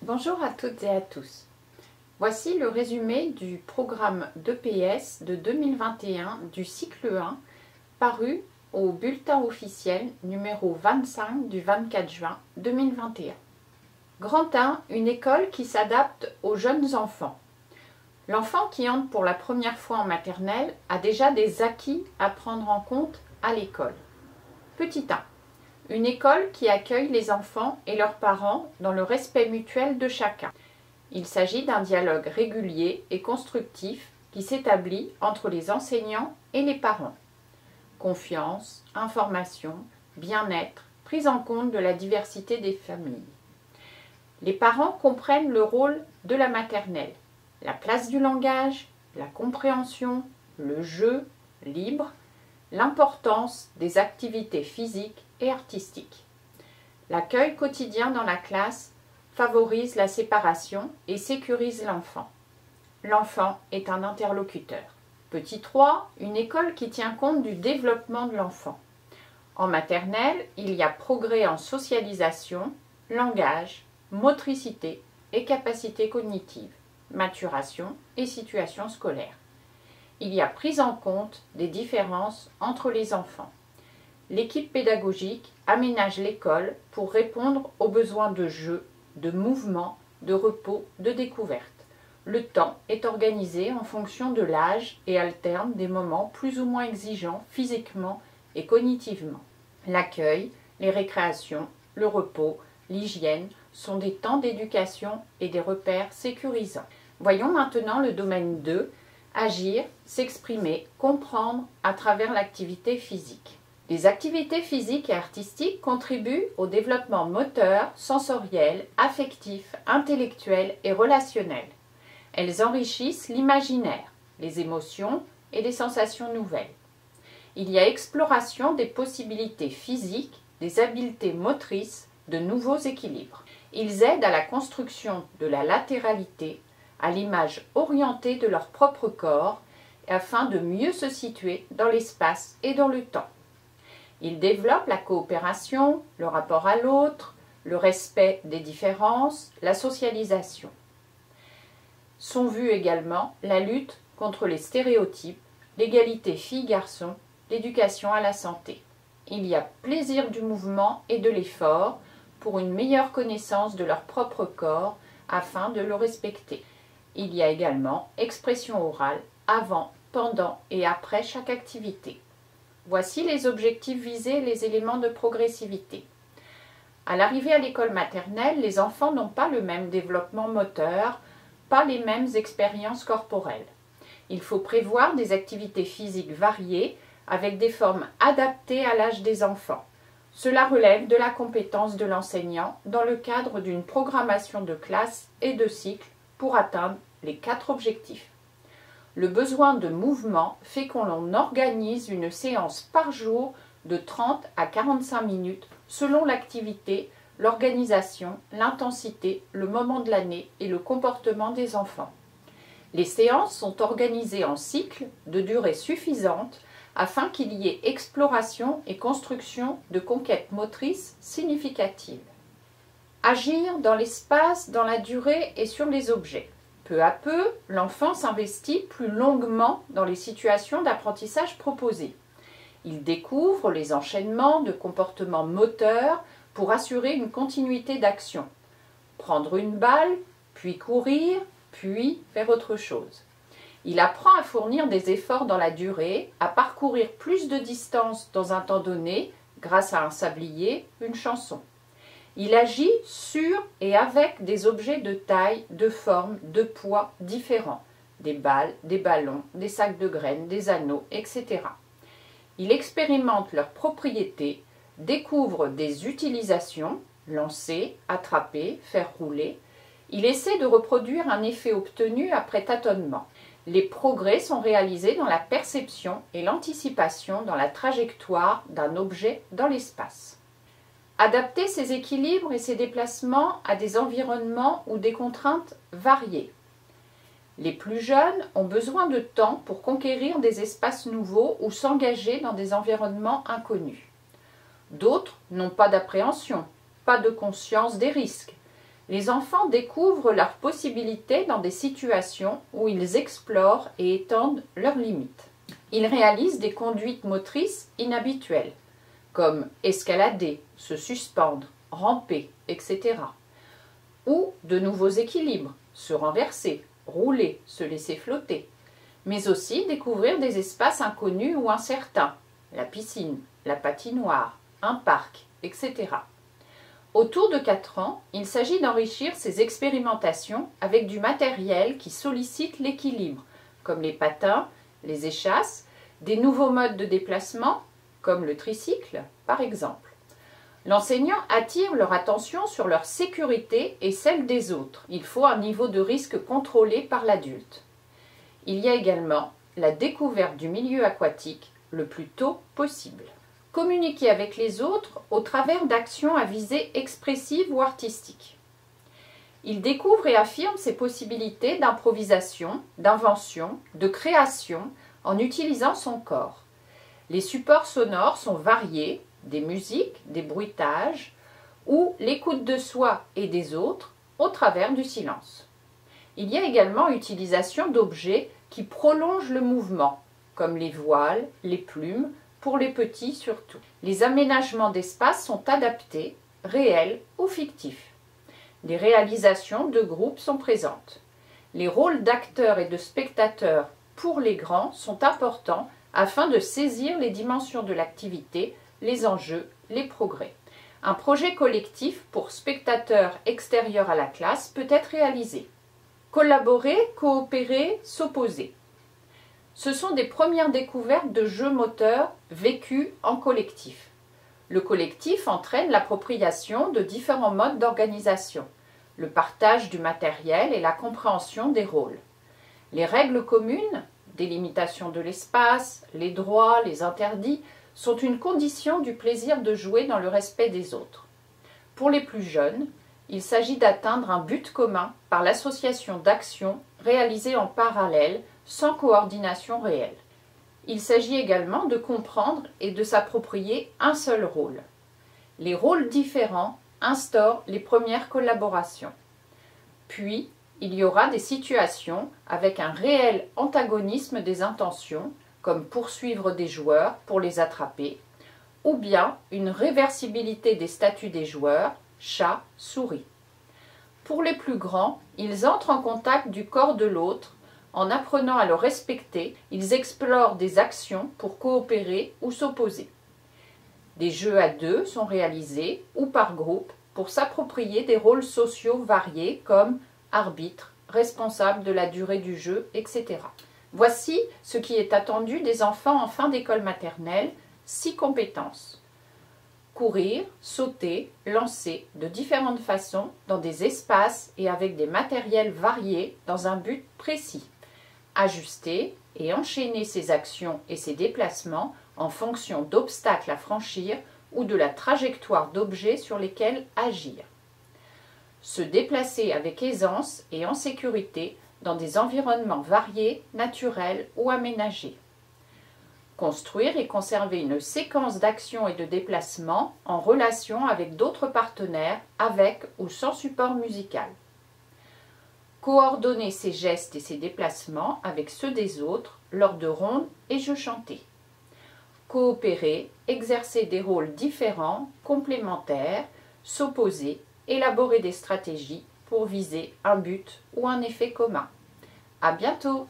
Bonjour à toutes et à tous. Voici le résumé du programme d'EPS de 2021 du cycle 1 paru au bulletin officiel numéro 25 du 24 juin 2021. Grand 1, une école qui s'adapte aux jeunes enfants. L'enfant qui entre pour la première fois en maternelle a déjà des acquis à prendre en compte à l'école. Petit 1. Une école qui accueille les enfants et leurs parents dans le respect mutuel de chacun. Il s'agit d'un dialogue régulier et constructif qui s'établit entre les enseignants et les parents. Confiance, information, bien-être, prise en compte de la diversité des familles. Les parents comprennent le rôle de la maternelle, la place du langage, la compréhension, le jeu libre, l'importance des activités physiques et artistiques. L'accueil quotidien dans la classe favorise la séparation et sécurise l'enfant. L'enfant est un interlocuteur. Petit 3, une école qui tient compte du développement de l'enfant. En maternelle, il y a progrès en socialisation, langage, motricité et capacité cognitive, maturation et situation scolaire. Il y a prise en compte des différences entre les enfants. L'équipe pédagogique aménage l'école pour répondre aux besoins de jeu, de mouvement, de repos, de découverte. Le temps est organisé en fonction de l'âge et alterne des moments plus ou moins exigeants physiquement et cognitivement. L'accueil, les récréations, le repos, l'hygiène sont des temps d'éducation et des repères sécurisants. Voyons maintenant le domaine 2, agir, s'exprimer, comprendre à travers l'activité physique. Les activités physiques et artistiques contribuent au développement moteur, sensoriel, affectif, intellectuel et relationnel. Elles enrichissent l'imaginaire, les émotions et les sensations nouvelles. Il y a exploration des possibilités physiques, des habiletés motrices, de nouveaux équilibres. Ils aident à la construction de la latéralité, à l'image orientée de leur propre corps, afin de mieux se situer dans l'espace et dans le temps. Ils développent la coopération, le rapport à l'autre, le respect des différences, la socialisation. Sont vues également la lutte contre les stéréotypes, l'égalité filles-garçons, l'éducation à la santé. Il y a plaisir du mouvement et de l'effort pour une meilleure connaissance de leur propre corps afin de le respecter. Il y a également expression orale avant, pendant et après chaque activité. Voici les objectifs visés et les éléments de progressivité. À l'arrivée à l'école maternelle, les enfants n'ont pas le même développement moteur, pas les mêmes expériences corporelles. Il faut prévoir des activités physiques variées avec des formes adaptées à l'âge des enfants. Cela relève de la compétence de l'enseignant dans le cadre d'une programmation de classe et de cycle pour atteindre les 4 objectifs. Le besoin de mouvement fait qu'on organise une séance par jour de 30 à 45 minutes selon l'activité, l'organisation, l'intensité, le moment de l'année et le comportement des enfants. Les séances sont organisées en cycles de durée suffisante afin qu'il y ait exploration et construction de conquêtes motrices significatives. Agir dans l'espace, dans la durée et sur les objets. Peu à peu, l'enfant s'investit plus longuement dans les situations d'apprentissage proposées. Il découvre les enchaînements de comportements moteurs pour assurer une continuité d'action. Prendre une balle, puis courir, puis faire autre chose. Il apprend à fournir des efforts dans la durée, à parcourir plus de distance dans un temps donné grâce à un sablier, une chanson. Il agit sur et avec des objets de taille, de forme, de poids différents, des balles, des ballons, des sacs de graines, des anneaux, etc. Il expérimente leurs propriétés, découvre des utilisations, lancer, attraper, faire rouler. Il essaie de reproduire un effet obtenu après tâtonnement. Les progrès sont réalisés dans la perception et l'anticipation dans la trajectoire d'un objet dans l'espace. Adapter ses équilibres et ses déplacements à des environnements ou des contraintes variées. Les plus jeunes ont besoin de temps pour conquérir des espaces nouveaux ou s'engager dans des environnements inconnus. D'autres n'ont pas d'appréhension, pas de conscience des risques. Les enfants découvrent leurs possibilités dans des situations où ils explorent et étendent leurs limites. Ils réalisent des conduites motrices inhabituelles, comme escalader, se suspendre, ramper, etc. Ou de nouveaux équilibres, se renverser, rouler, se laisser flotter, mais aussi découvrir des espaces inconnus ou incertains, la piscine, la patinoire, un parc, etc. Autour de 4 ans, il s'agit d'enrichir ces expérimentations avec du matériel qui sollicite l'équilibre, comme les patins, les échasses, des nouveaux modes de déplacement, comme le tricycle, par exemple. L'enseignant attire leur attention sur leur sécurité et celle des autres. Il faut un niveau de risque contrôlé par l'adulte. Il y a également la découverte du milieu aquatique le plus tôt possible. Communiquer avec les autres au travers d'actions à visée expressive ou artistique. Il découvre et affirme ses possibilités d'improvisation, d'invention, de création en utilisant son corps. Les supports sonores sont variés, des musiques, des bruitages ou l'écoute de soi et des autres au travers du silence. Il y a également utilisation d'objets qui prolongent le mouvement, comme les voiles, les plumes, pour les petits surtout. Les aménagements d'espace sont adaptés, réels ou fictifs. Les réalisations de groupe sont présentes. Les rôles d'acteurs et de spectateurs pour les grands sont importants afin de saisir les dimensions de l'activité, les enjeux, les progrès. Un projet collectif pour spectateurs extérieurs à la classe peut être réalisé. Collaborer, coopérer, s'opposer. Ce sont des premières découvertes de jeux moteurs vécus en collectif. Le collectif entraîne l'appropriation de différents modes d'organisation, le partage du matériel et la compréhension des rôles. Les règles communes, délimitation de l'espace, les droits, les interdits, sont une condition du plaisir de jouer dans le respect des autres. Pour les plus jeunes, il s'agit d'atteindre un but commun par l'association d'actions réalisées en parallèle sans coordination réelle. Il s'agit également de comprendre et de s'approprier un seul rôle. Les rôles différents instaurent les premières collaborations. Puis, il y aura des situations avec un réel antagonisme des intentions, comme poursuivre des joueurs pour les attraper, ou bien une réversibilité des statuts des joueurs, chat, souris. Pour les plus grands, ils entrent en contact du corps de l'autre. En apprenant à le respecter, ils explorent des actions pour coopérer ou s'opposer. Des jeux à deux sont réalisés ou par groupe pour s'approprier des rôles sociaux variés comme arbitre, responsable de la durée du jeu, etc. Voici ce qui est attendu des enfants en fin d'école maternelle, 6 compétences. Courir, sauter, lancer de différentes façons dans des espaces et avec des matériels variés dans un but précis. Ajuster et enchaîner ses actions et ses déplacements en fonction d'obstacles à franchir ou de la trajectoire d'objets sur lesquels agir. Se déplacer avec aisance et en sécurité dans des environnements variés, naturels ou aménagés. Construire et conserver une séquence d'actions et de déplacements en relation avec d'autres partenaires avec ou sans support musical. Coordonner ses gestes et ses déplacements avec ceux des autres lors de rondes et jeux chantés. Coopérer, exercer des rôles différents, complémentaires, s'opposer, élaborer des stratégies pour viser un but ou un effet commun. À bientôt!